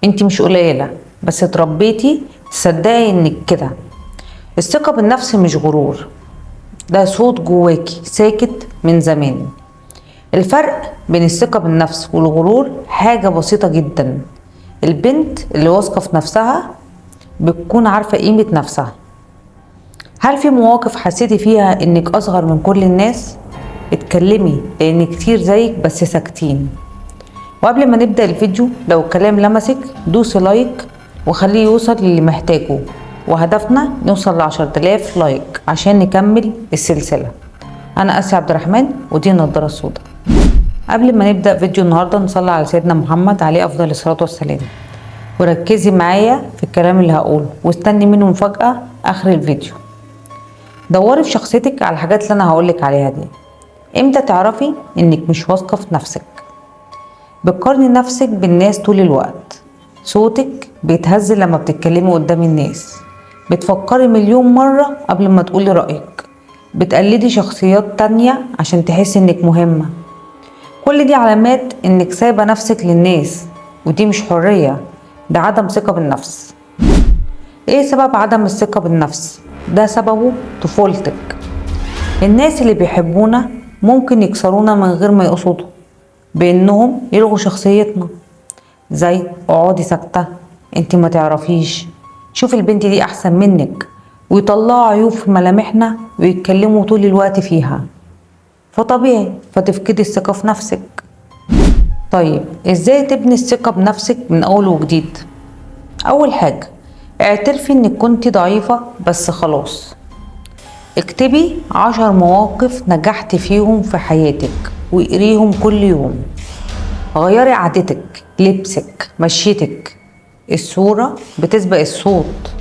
انت مش قليلة، بس اتربيتي تصدقي انك كده. الثقة بالنفس مش غرور، ده صوت جواكي ساكت من زمان. الفرق بين الثقة بالنفس والغرور حاجة بسيطة جدا. البنت اللي واثقة في نفسها بتكون عارفة قيمة نفسها. هل في مواقف حسيتي فيها انك اصغر من كل الناس؟ اتكلمي، لان كتير زيك بس ساكتين. وقبل ما نبدأ الفيديو، لو الكلام لمسك دوسي لايك وخليه يوصل للي محتاجه، وهدفنا نوصل ل10,000 لايك عشان نكمل السلسلة. انا اسيا عبد الرحمن ودي النضارة السوداء. قبل ما نبدأ فيديو النهاردة نصلي على سيدنا محمد عليه افضل الصلاة والسلام، وركزي معايا في الكلام اللي هقوله واستني منه مفاجأة اخر الفيديو. دوري في شخصيتك على الحاجات اللي انا هقولك عليها دي. امتى تعرفي انك مش واثقة في نفسك؟ بتقارني نفسك بالناس طول الوقت، صوتك بيتهز لما بتتكلمي قدام الناس، بتفكري مليون مرة قبل ما تقولي رأيك، بتقلدي شخصيات تانية عشان تحسي انك مهمة. كل دي علامات انك سايبة نفسك للناس، ودي مش حرية، ده عدم ثقة بالنفس. ايه سبب عدم الثقة بالنفس؟ ده سببه طفولتك. الناس اللي بيحبونا ممكن يكسرونا من غير ما يقصدوا، بانهم يلغوا شخصيتنا، زي اقعدي ساكتة، انت ما تعرفيش، شوف البنت دي احسن منك، ويطلعوا عيوب في ملامحنا ويتكلموا طول الوقت فيها. فطبيعي فتفقدي الثقة في نفسك. طيب ازاي تبني الثقة بنفسك من اول وجديد؟ اول حاجة، اعترفي انك كنتي ضعيفة بس خلاص. اكتبي 10 مواقف نجحت فيهم في حياتك واقريهم كل يوم. غيري عادتك، لبسك، مشيتك. الصورة بتسبق الصوت.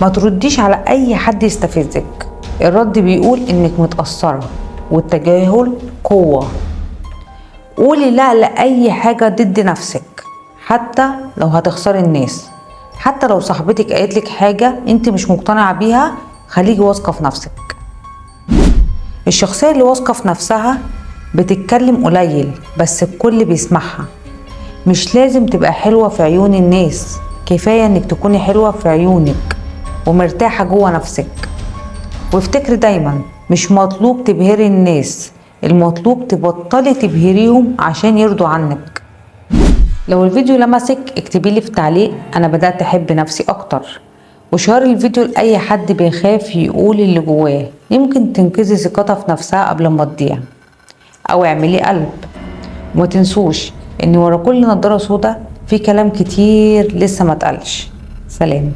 ما ترديش على اي حد يستفزك، الرد بيقول انك متأثرة، والتجاهل قوة. قولي لا لأي حاجة ضد نفسك، حتى لو هتخسري الناس. حتى لو صاحبتك قالتلك حاجة انت مش مقتنعة بيها، خليكي واثقة في نفسك. الشخصية اللي واثقة في نفسها بتتكلم قليل بس الكل بيسمعها. مش لازم تبقى حلوة في عيون الناس، كفاية انك تكوني حلوة في عيونك ومرتاحة جوه نفسك. وافتكري دايما، مش مطلوب تبهري الناس، المطلوب تبطلي تبهريهم عشان يرضوا عنك. لو الفيديو لمسك اكتبيلي في تعليق انا بدأت احب نفسي اكتر، وشير الفيديو لأي حد بيخاف يقول اللي جواه، يمكن تنقذي ثقتها في نفسها قبل ما تضيع. او اعملي قلب. وما تنسوش ان ورا كل نضارة سودا في كلام كتير لسه ما اتقالش. سلام.